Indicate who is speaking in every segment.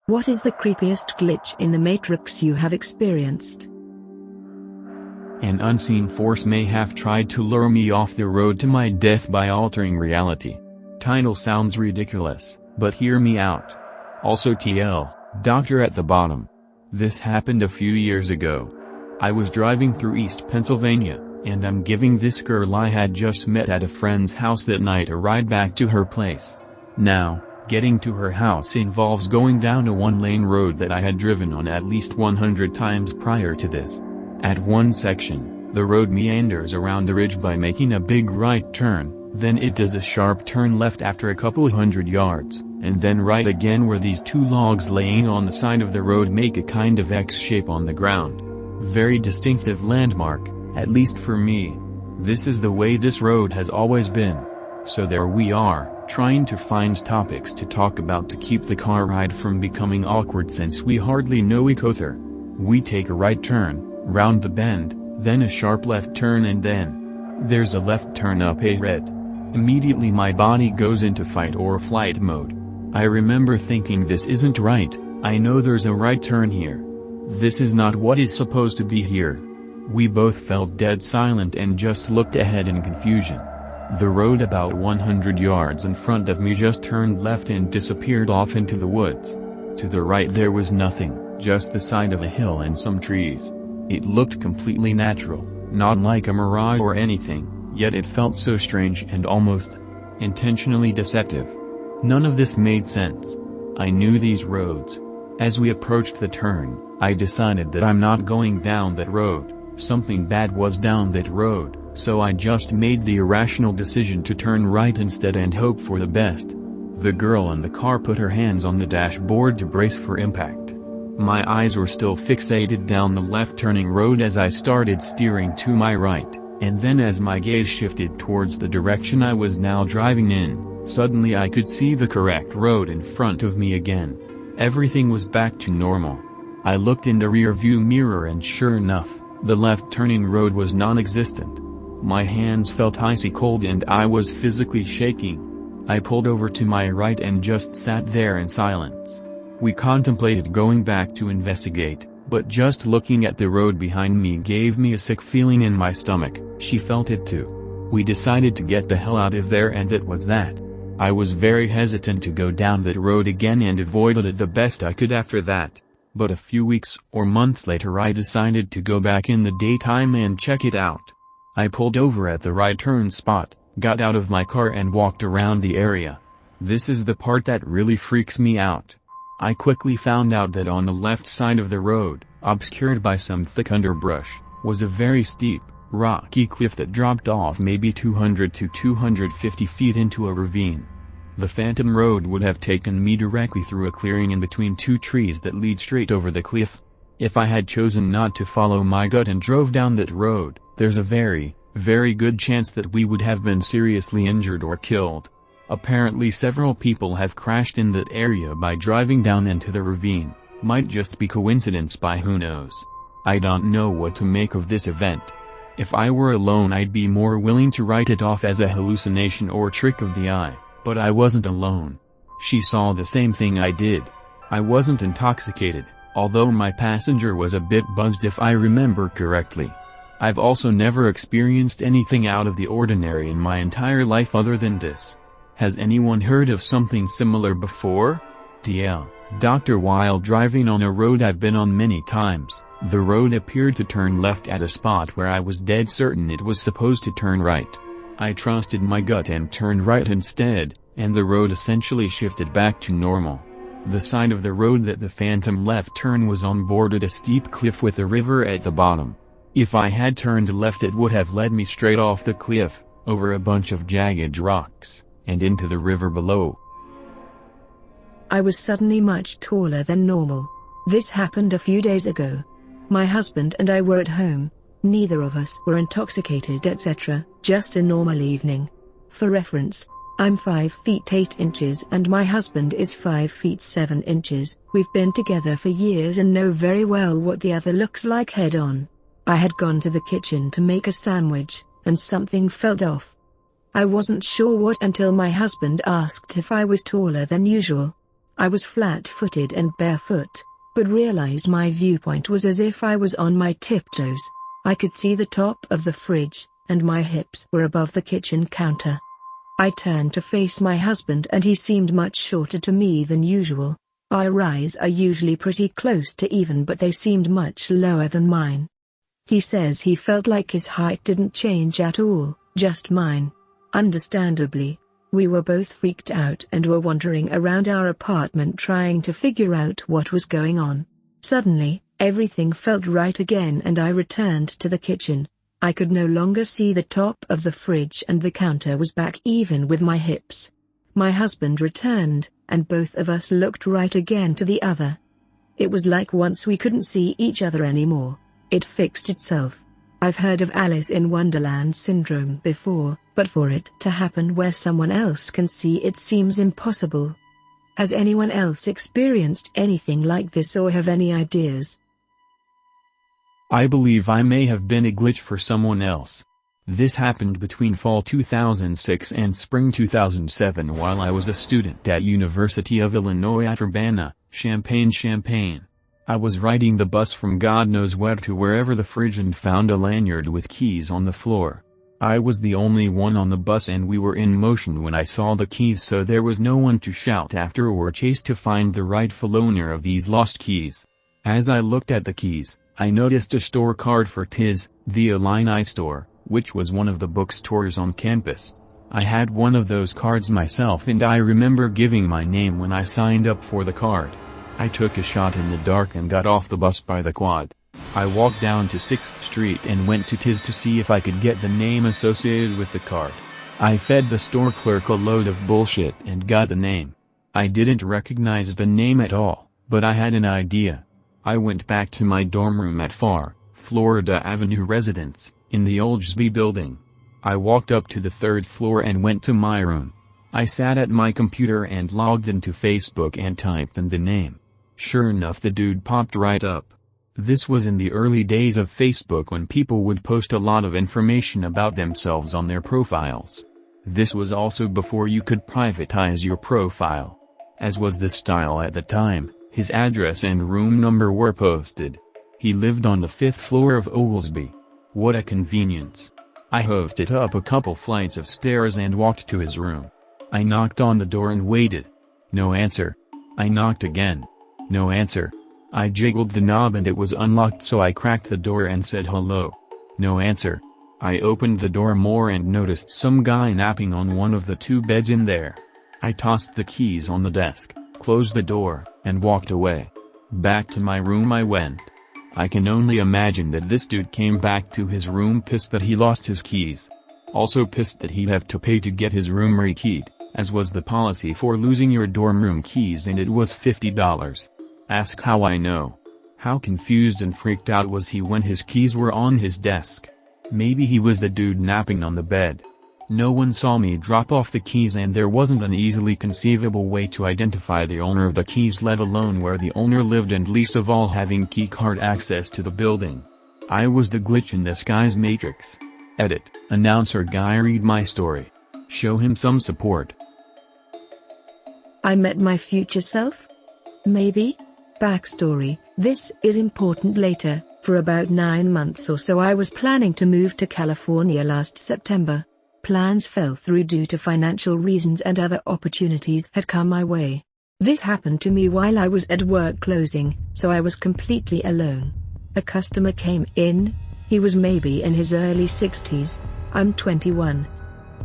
Speaker 1: What is the creepiest glitch in the Matrix you have experienced?
Speaker 2: An unseen force may have tried to lure me off the road to my death by altering reality. Title sounds ridiculous, but hear me out. Also TL, Doctor at the bottom. This happened a few years ago. I was driving through East Pennsylvania, and I'm giving this girl I had just met at a friend's house that night a ride back to her place. Now, getting to her house involves going down a one-lane road that I had driven on at least 100 times prior to this. At one section, the road meanders around a ridge by making a big right turn, then it does a sharp turn left after a couple hundred yards, and then right again where these two logs laying on the side of the road make a kind of X shape on the ground. Very distinctive landmark, at least for me. This is the way this road has always been. So there we are, trying to find topics to talk about to keep the car ride from becoming awkward since we hardly know each other. We take a right turn, round the bend, then a sharp left turn and then there's a left turn up ahead. Immediately my body goes into fight or flight mode. I remember thinking this isn't right, I know there's a right turn here. This is not what is supposed to be here. We both felt dead silent and just looked ahead in confusion. The road about 100 yards in front of me just turned left and disappeared off into the woods. To the right there was nothing, just the side of a hill and some trees. It looked completely natural, not like a mirage or anything, yet it felt so strange and almost intentionally deceptive. None of this made sense. I knew these roads. As we approached the turn, I decided that I'm not going down that road. Something bad was down that road, so I just made the irrational decision to turn right instead and hope for the best. The girl in the car put her hands on the dashboard to brace for impact. My eyes were still fixated down the left-turning road as I started steering to my right, and then as my gaze shifted towards the direction I was now driving in, suddenly I could see the correct road in front of me again. Everything was back to normal. I looked in the rear-view mirror and sure enough, the left-turning road was non-existent. My hands felt icy cold and I was physically shaking. I pulled over to my right and just sat there in silence. We contemplated going back to investigate, but just looking at the road behind me gave me a sick feeling in my stomach. She felt it too. We decided to get the hell out of there and that was that. I was very hesitant to go down that road again and avoided it the best I could after that. But a few weeks or months later I decided to go back in the daytime and check it out. I pulled over at the right turn spot, got out of my car and walked around the area. This is the part that really freaks me out. I quickly found out that on the left side of the road, obscured by some thick underbrush, was a very steep, rocky cliff that dropped off maybe 200 to 250 feet into a ravine. The phantom road would have taken me directly through a clearing in between two trees that lead straight over the cliff. If I had chosen not to follow my gut and drove down that road, there's a very, very good chance that we would have been seriously injured or killed. Apparently several people have crashed in that area by driving down into the ravine. Might just be coincidence, by who knows. I don't know what to make of this event. If I were alone I'd be more willing to write it off as a hallucination or trick of the eye, but I wasn't alone. She saw the same thing I did. I wasn't intoxicated, although my passenger was a bit buzzed if I remember correctly. I've also never experienced anything out of the ordinary in my entire life other than this. Has anyone heard of something similar before? TL, Doctor. While driving on a road I've been on many times, the road appeared to turn left at a spot where I was dead certain it was supposed to turn right. I trusted my gut and turned right instead, and the road essentially shifted back to normal. The side of the road that the phantom left turn was on boarded a steep cliff with a river at the bottom. If I had turned left it would have led me straight off the cliff, over a bunch of jagged rocks, and into the river below.
Speaker 1: I was suddenly much taller than normal. This happened a few days ago. My husband and I were at home. Neither of us were intoxicated etc., just a normal evening. For reference, I'm 5 feet 8 inches and my husband is 5 feet 7 inches. We've been together for years and know very well what the other looks like head on. I had gone to the kitchen to make a sandwich, and something felt off. I wasn't sure what until my husband asked if I was taller than usual. I was flat-footed and barefoot, but realized my viewpoint was as if I was on my tiptoes. I could see the top of the fridge, and my hips were above the kitchen counter. I turned to face my husband and he seemed much shorter to me than usual. Our eyes are usually pretty close to even, but they seemed much lower than mine. He says he felt like his height didn't change at all, just mine. Understandably, we were both freaked out and were wandering around our apartment trying to figure out what was going on. Suddenly, everything felt right again and I returned to the kitchen. I could no longer see the top of the fridge and the counter was back even with my hips. My husband returned, and both of us looked right again to the other. It was like once we couldn't see each other anymore, it fixed itself. I've heard of Alice in Wonderland syndrome before, but for it to happen where someone else can see it seems impossible. Has anyone else experienced anything like this or have any ideas?
Speaker 2: I believe I may have been a glitch for someone else. This happened between fall 2006 and spring 2007 while I was a student at University of Illinois at Urbana, Champaign. I was riding the bus from God knows where to wherever the fridge and found a lanyard with keys on the floor. I was the only one on the bus and we were in motion when I saw the keys, so there was no one to shout after or chase to find the rightful owner of these lost keys. As I looked at the keys, I noticed a store card for the Illini store, which was one of the bookstores on campus. I had one of those cards myself and I remember giving my name when I signed up for the card. I took a shot in the dark and got off the bus by the quad. I walked down to 6th Street and went to to see if I could get the name associated with the card. I fed the store clerk a load of bullshit and got the name. I didn't recognize the name at all, but I had an idea. I went back to my dorm room at Florida Avenue Residence, in the Oldsby building. I walked up to the 3rd floor and went to my room. I sat at my computer and logged into Facebook and typed in the name. Sure enough, the dude popped right up. This was in the early days of Facebook when people would post a lot of information about themselves on their profiles. This was also before you could privatize your profile. As was the style at the time, his address and room number were posted. He lived on the 5th floor of Oglesby. What a convenience. I hoved it up a couple flights of stairs and walked to his room. I knocked on the door and waited. No answer. I knocked again. No answer. I jiggled the knob and it was unlocked, so I cracked the door and said hello. No answer. I opened the door more and noticed some guy napping on one of the 2 beds in there. I tossed the keys on the desk, closed the door, and walked away. Back to my room I went. I can only imagine that this dude came back to his room pissed that he lost his keys. Also pissed that he'd have to pay to get his room rekeyed, as was the policy for losing your dorm room keys, and it was $50. Ask how I know. How confused and freaked out was he when his keys were on his desk? Maybe he was the dude napping on the bed. No one saw me drop off the keys and there wasn't an easily conceivable way to identify the owner of the keys, let alone where the owner lived, and least of all having keycard access to the building. I was the glitch in this guy's matrix. Edit, announcer guy, read my story. Show him some support.
Speaker 1: I met my future self? Maybe? Backstory: this is important later. For about 9 months or so I was planning to move to California last September. Plans fell through due to financial reasons and other opportunities had come my way. This happened to me while I was at work closing, so I was completely alone. A customer came in. He was maybe in his early 60s. I'm 21.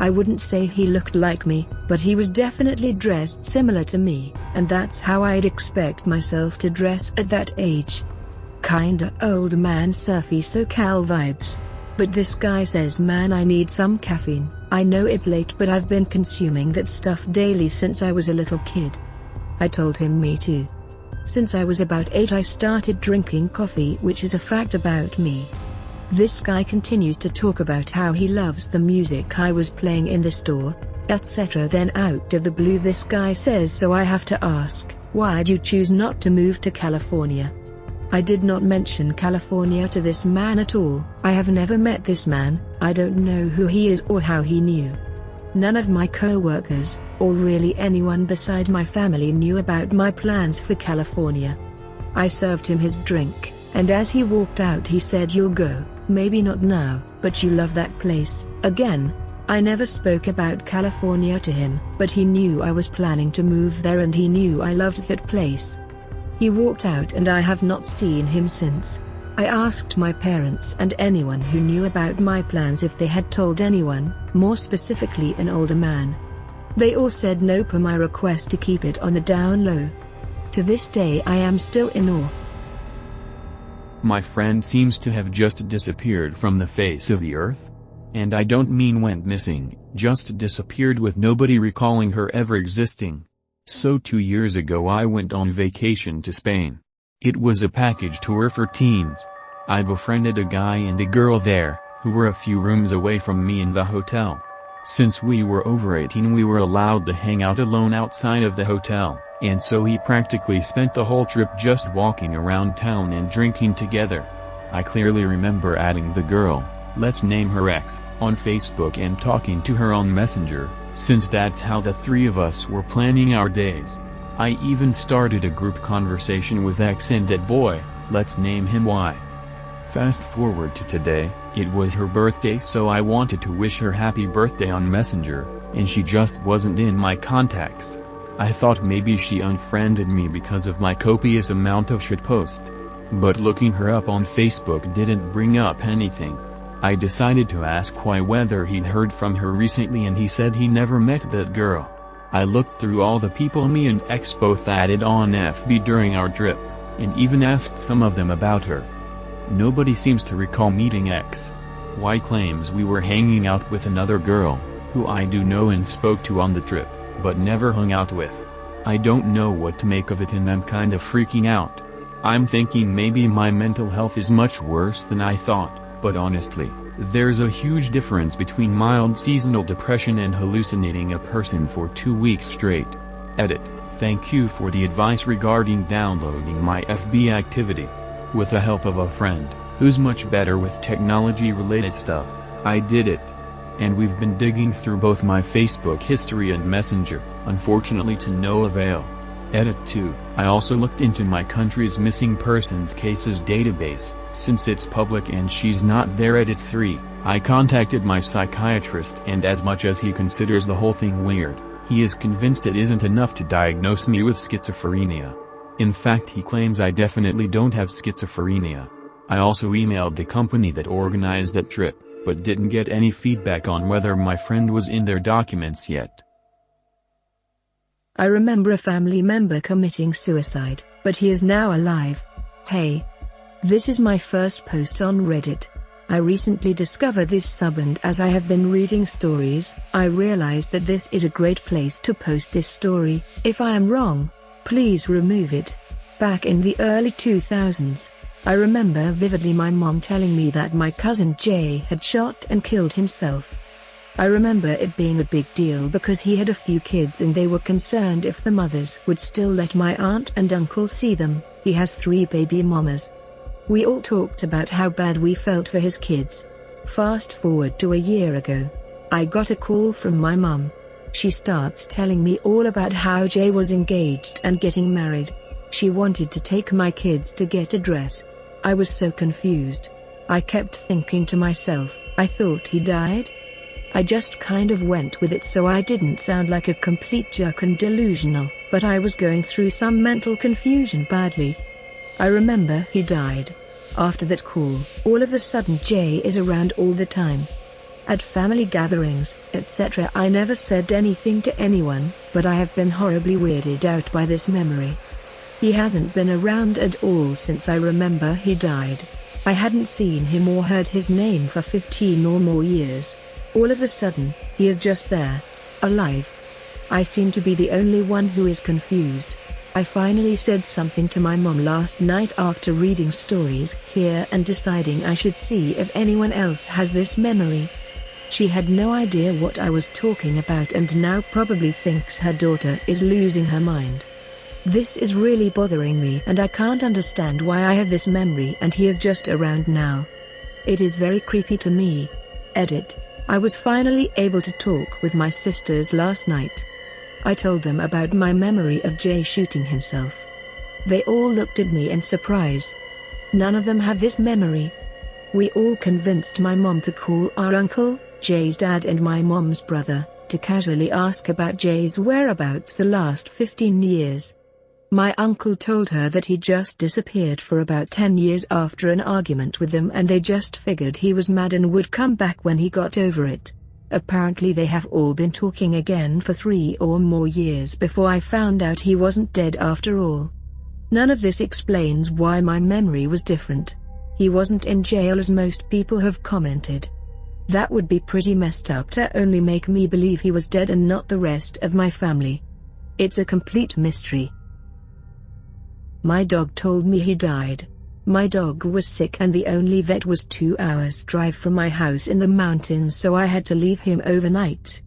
Speaker 1: I wouldn't say he looked like me, but he was definitely dressed similar to me, and that's how I'd expect myself to dress at that age. Kinda old man surfy SoCal vibes. But this guy says, "Man, I need some caffeine. I know it's late, but I've been consuming that stuff daily since I was a little kid." I told him me too. Since I was about 8 I started drinking coffee, which is a fact about me. This guy continues to talk about how he loves the music I was playing in the store, etc. Then out of the blue this guy says, "So I have to ask, why'd you choose not to move to California?" I did not mention California to this man at all. I have never met this man, I don't know who he is or how he knew. None of my co-workers, or really anyone beside my family, knew about my plans for California. I served him his drink, and as he walked out he said, "You'll go, maybe not now, but you love that place." Again, I never spoke about California to him, but he knew I was planning to move there and he knew I loved that place. He walked out and I have not seen him since. I asked my parents and anyone who knew about my plans if they had told anyone, more specifically an older man. They all said no per my request to keep it on the down low. To this day I am still in awe.
Speaker 2: My friend seems to have just disappeared from the face of the earth. And I don't mean went missing, just disappeared with nobody recalling her ever existing. So 2 years ago I went on vacation to Spain. It was a package tour for teens. I befriended a guy and a girl there, who were a few rooms away from me in the hotel. Since we were over 18 we were allowed to hang out alone outside of the hotel, and so he practically spent the whole trip just walking around town and drinking together. I clearly remember adding the girl, let's name her X, on Facebook and talking to her on Messenger, since that's how the three of us were planning our days. I even started a group conversation with X and that boy, let's name him Y. Fast forward to today, it was her birthday, so I wanted to wish her happy birthday on Messenger, and she just wasn't in my contacts. I thought maybe she unfriended me because of my copious amount of shitpost. But looking her up on Facebook didn't bring up anything. I decided to ask why, whether he'd heard from her recently, and he said he never met that girl. I looked through all the people me and X both added on FB during our trip, and even asked some of them about her. Nobody seems to recall meeting X. Y claims we were hanging out with another girl, who I do know and spoke to on the trip, but never hung out with. I don't know what to make of it and I'm kind of freaking out. I'm thinking maybe my mental health is much worse than I thought. But honestly, there's a huge difference between mild seasonal depression and hallucinating a person for 2 weeks straight. Edit. Thank you for the advice regarding downloading my FB activity. With the help of a friend, who's much better with technology-related stuff, I did it. And we've been digging through both my Facebook history and Messenger, unfortunately to no avail. Edit 2. I also looked into my country's missing persons cases database, since it's public and she's not there. Edit 3. I contacted my psychiatrist, and as much as he considers the whole thing weird, he is convinced it isn't enough to diagnose me with schizophrenia. In fact, he claims I definitely don't have schizophrenia. I also emailed the company that organized that trip, but didn't get any feedback on whether my friend was in their documents yet.
Speaker 1: I remember a family member committing suicide, but he is now alive. Hey. This is my first post on Reddit. I recently discovered this sub, and as I have been reading stories, I realized that this is a great place to post this story. If I am wrong, please remove it. Back in the early 2000s, I remember vividly my mom telling me that my cousin Jay had shot and killed himself. I remember it being a big deal because he had a few kids and they were concerned if the mothers would still let my aunt and uncle see them. He has 3 baby mamas. We all talked about how bad we felt for his kids. Fast forward to a year ago. I got a call from my mom. She starts telling me all about how Jay was engaged and getting married. She wanted to take my kids to get a dress. I was so confused. I kept thinking to myself, I thought he died? I just kind of went with it so I didn't sound like a complete jerk and delusional, but I was going through some mental confusion badly. I remember he died. After that call, all of a sudden Jay is around all the time. At family gatherings, etc. I never said anything to anyone, but I have been horribly weirded out by this memory. He hasn't been around at all since I remember he died. I hadn't seen him or heard his name for 15 or more years. All of a sudden, he is just there, alive. I seem to be the only one who is confused. I finally said something to my mom last night after reading stories here and deciding I should see if anyone else has this memory. She had no idea what I was talking about and now probably thinks her daughter is losing her mind. This is really bothering me and I can't understand why I have this memory and he is just around now. It is very creepy to me. Edit. I was finally able to talk with my sisters last night. I told them about my memory of Jay shooting himself. They all looked at me in surprise. None of them have this memory. We all convinced my mom to call our uncle, Jay's dad, and my mom's brother, to casually ask about Jay's whereabouts the last 15 years. My uncle told her that he just disappeared for about 10 years after an argument with them, and they just figured he was mad and would come back when he got over it. Apparently they have all been talking again for 3 or more years before I found out he wasn't dead after all. None of this explains why my memory was different. He wasn't in jail as most people have commented. That would be pretty messed up to only make me believe he was dead and not the rest of my family. It's a complete mystery. My dog told me he died. My dog was sick and the only vet was 2 hours drive from my house in the mountains, so I had to leave him overnight.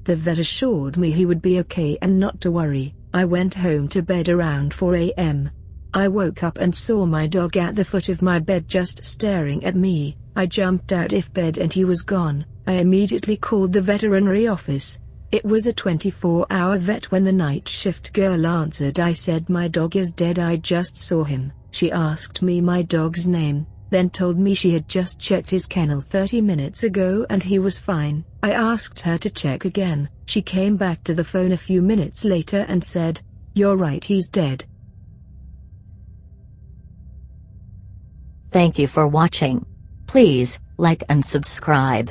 Speaker 1: The vet assured me he would be okay and not to worry. I went home to bed around 4 a.m. I woke up and saw my dog at the foot of my bed just staring at me. I jumped out of bed and he was gone. I immediately called the veterinary office. It was a 24-hour vet when the night shift girl answered. I said, "My dog is dead, I just saw him." She asked me my dog's name, then told me she had just checked his kennel 30 minutes ago and he was fine. I asked her to check again. She came back to the phone a few minutes later and said, "You're right, he's dead."
Speaker 3: Thank you for watching. Please like and subscribe.